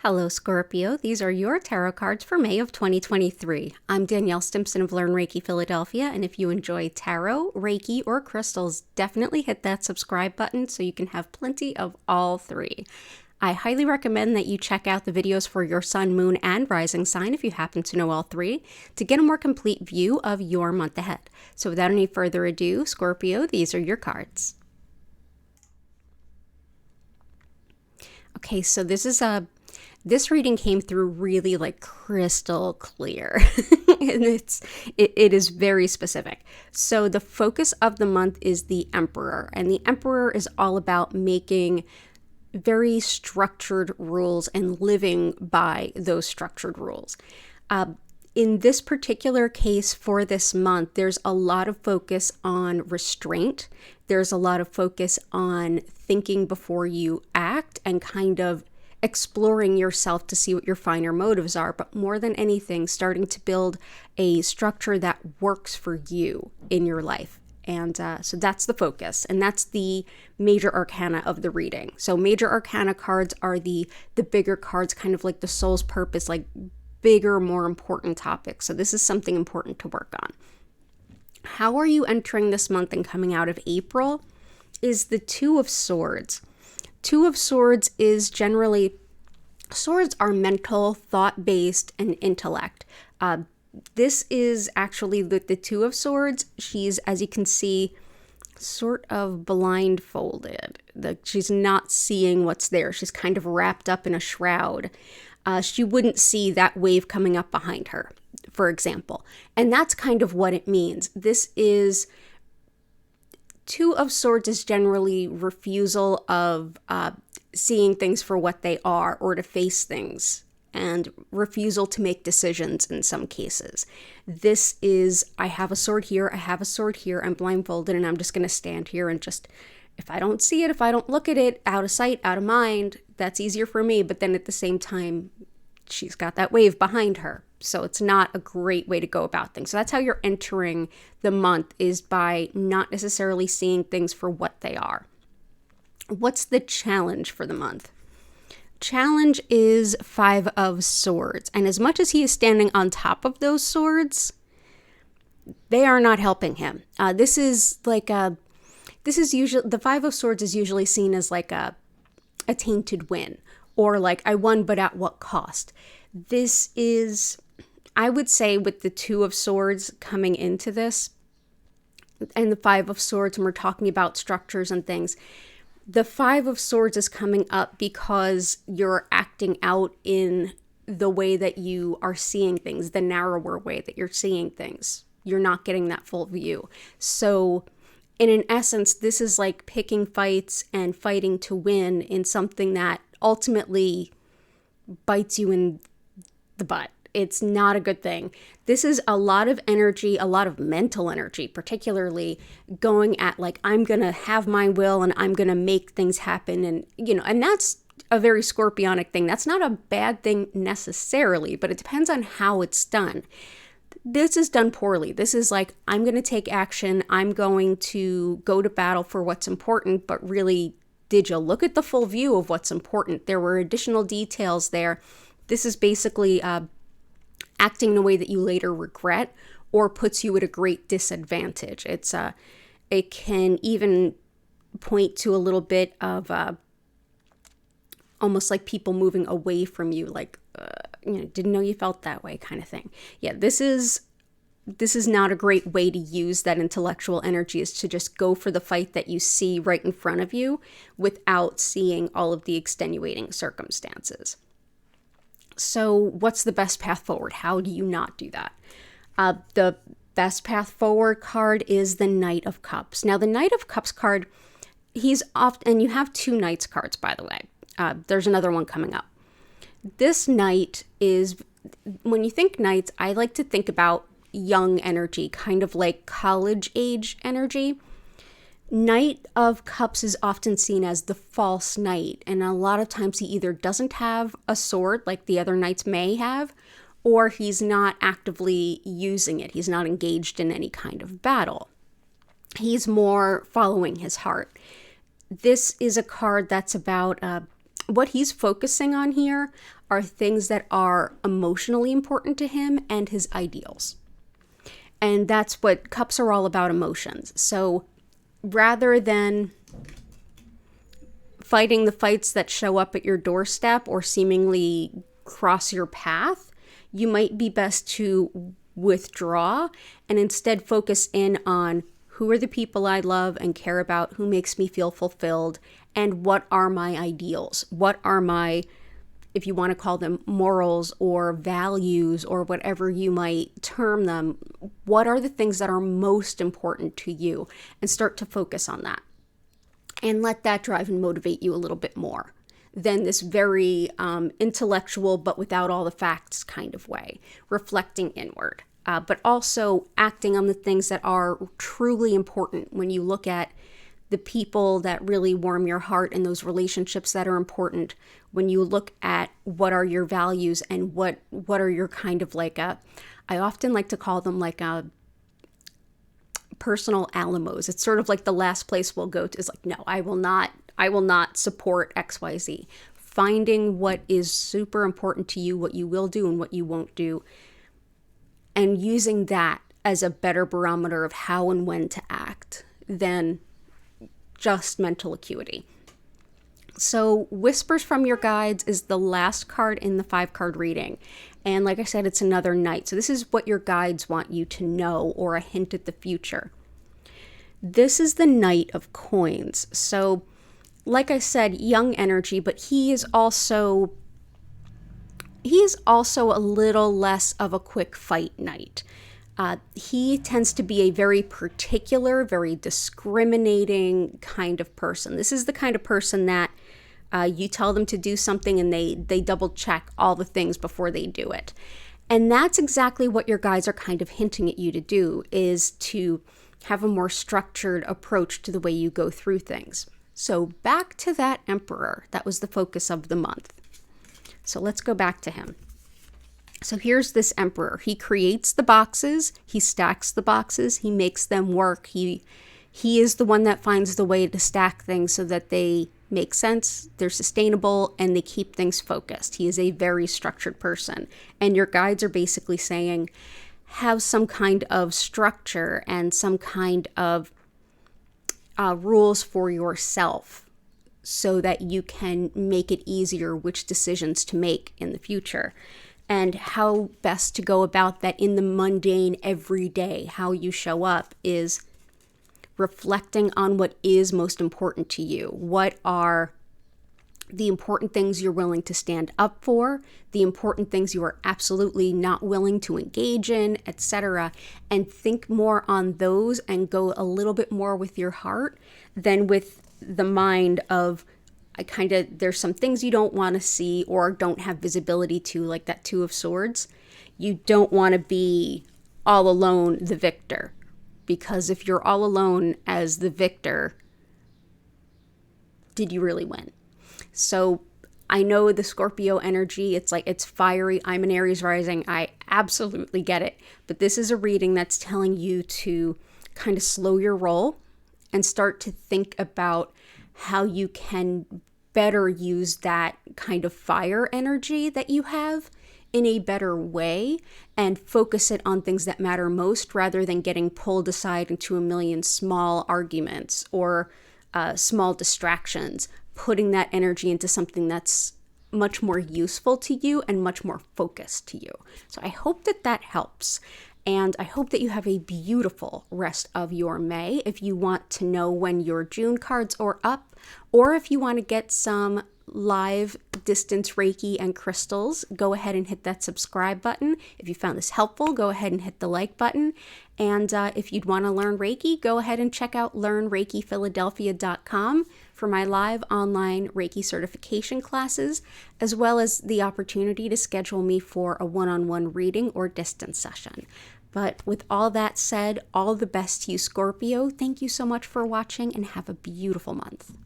Hello, Scorpio. These are your tarot cards for May of 2023. I'm Danielle Stimpson of Learn Reiki Philadelphia, and if you enjoy tarot, Reiki, or crystals, definitely hit that subscribe button so you can have plenty of all three. I highly recommend that you check out the videos for your sun, moon, and rising sign if you happen to know all three to get a more complete view of your month ahead. So without any further ado, Scorpio, these are your cards. Okay, so this reading came through really crystal clear and it is very specific. So the focus of the month is the Emperor, and the Emperor is all about making very structured rules and living by those structured rules. In this particular case for this month, there's a lot of focus on restraint. There's a lot of focus on thinking before you act and kind of exploring yourself to see what your finer motives are, but more than anything, starting to build a structure that works for you in your life. And so that's the focus, and that's the major arcana of the reading. So major arcana cards are the bigger cards, kind of like the soul's purpose, like bigger, more important topics. So this is something important to work on. How are you entering this month and coming out of April is the Two of Swords. Two of Swords is generally, swords are mental, thought-based, and intellect. This is actually the Two of Swords. She's, as you can see, sort of blindfolded. She's not seeing what's there. She's kind of wrapped up in a shroud. She wouldn't see that wave coming up behind her, for example. And that's kind of what it means. This is Two of Swords is generally refusal of seeing things for what they are or to face things, and refusal to make decisions in some cases. This is, I have a sword here, I have a sword here, I'm blindfolded, and I'm just going to stand here and just, if I don't see it, if I don't look at it, out of sight, out of mind, that's easier for me. But then at the same time, she's got that wave behind her. So it's not a great way to go about things. So that's how you're entering the month, is by not necessarily seeing things for what they are. What's the challenge for the month? Challenge is Five of Swords. And as much as he is standing on top of those swords, they are not helping him. This is usually, the Five of Swords is usually seen as like a tainted win, or like I won, but at what cost? This is, I would say, with the Two of Swords coming into this and the Five of Swords, and we're talking about structures and things, the Five of Swords is coming up because you're acting out in the way that you are seeing things, the narrower way that you're seeing things. You're not getting that full view. So in essence, this is like picking fights and fighting to win in something that ultimately bites you in the butt. It's not a good thing. This is a lot of energy, a lot of mental energy, particularly going at like, I'm going to have my will and I'm going to make things happen. And, and that's a very Scorpionic thing. That's not a bad thing necessarily, but it depends on how it's done. This is done poorly. This is like, I'm going to take action. I'm going to go to battle for what's important, but really, did you look at the full view of what's important? There were additional details there. This is basically acting in a way that you later regret or puts you at a great disadvantage. It can even point to a little bit of almost like people moving away from you, like, didn't know you felt that way kind of thing. Yeah, this is not a great way to use that intellectual energy, is to just go for the fight that you see right in front of you without seeing all of the extenuating circumstances. So what's the best path forward? How do you not do that? The best path forward card is the Knight of Cups. Now, the Knight of Cups card, he's often, and you have two Knights cards, by the way. There's another one coming up. This Knight is, when you think Knights, I like to think about young energy, kind of like college age energy. Knight of Cups is often seen as the false knight, and a lot of times he either doesn't have a sword like the other knights may have, or he's not actively using it. He's not engaged in any kind of battle. He's more following his heart. This is a card that's about what he's focusing on here are things that are emotionally important to him and his ideals. And that's what cups are all about, emotions. So rather than fighting the fights that show up at your doorstep or seemingly cross your path, you might be best to withdraw and instead focus in on who are the people I love and care about, who makes me feel fulfilled, and what are my ideals? What are my, if you want to call them morals or values or whatever you might term them, what are the things that are most important to you? And start to focus on that. And let that drive and motivate you a little bit more than this very intellectual but without all the facts kind of way, reflecting inward. But also acting on the things that are truly important when you look at the people that really warm your heart and those relationships that are important. When you look at what are your values and what are your kind of like I often like to call them like a personal Alamos. It's sort of like the last place we'll go to is like, no, I will not support XYZ. Finding what is super important to you, what you will do and what you won't do, and using that as a better barometer of how and when to act than just mental acuity. So Whispers from Your Guides is the last card in the 5-card reading. And like I said, it's another night. So this is what your guides want you to know, or a hint at the future. This is the Knight of Coins. So like I said, young energy, but he is also a little less of a quick fight knight. He tends to be a very particular, very discriminating kind of person. This is the kind of person that you tell them to do something and they double check all the things before they do it. And that's exactly what your guides are kind of hinting at you to do, is to have a more structured approach to the way you go through things. So back to that Emperor. That was the focus of the month. So let's go back to him. So here's this Emperor. He creates the boxes. He stacks the boxes. He makes them work. He is the one that finds the way to stack things so that they make sense, they're sustainable, and they keep things focused. He is a very structured person. And your guides are basically saying, have some kind of structure and some kind of rules for yourself so that you can make it easier which decisions to make in the future. And how best to go about that in the mundane everyday. How you show up is reflecting on what is most important to you. What are the important things you're willing to stand up for, the important things you are absolutely not willing to engage in, etc. And think more on those and go a little bit more with your heart than with the mind of, there's some things you don't want to see or don't have visibility to, like that Two of Swords. You don't want to be all alone, the victor. Because if you're all alone as the victor, did you really win? So I know the Scorpio energy, it's fiery. I'm an Aries rising. I absolutely get it. But this is a reading that's telling you to kind of slow your roll and start to think about how you can better use that kind of fire energy that you have in a better way and focus it on things that matter most rather than getting pulled aside into a million small arguments or small distractions, putting that energy into something that's much more useful to you and much more focused to you. So I hope that helps. And I hope that you have a beautiful rest of your May. If you want to know when your June cards are up, or if you want to get some live distance Reiki and crystals, go ahead and hit that subscribe button. If you found this helpful, go ahead and hit the like button. And if you'd want to learn Reiki, go ahead and check out learnreikiphiladelphia.com for my live online Reiki certification classes, as well as the opportunity to schedule me for a one-on-one reading or distance session. But with all that said, all the best to you, Scorpio. Thank you so much for watching and have a beautiful month.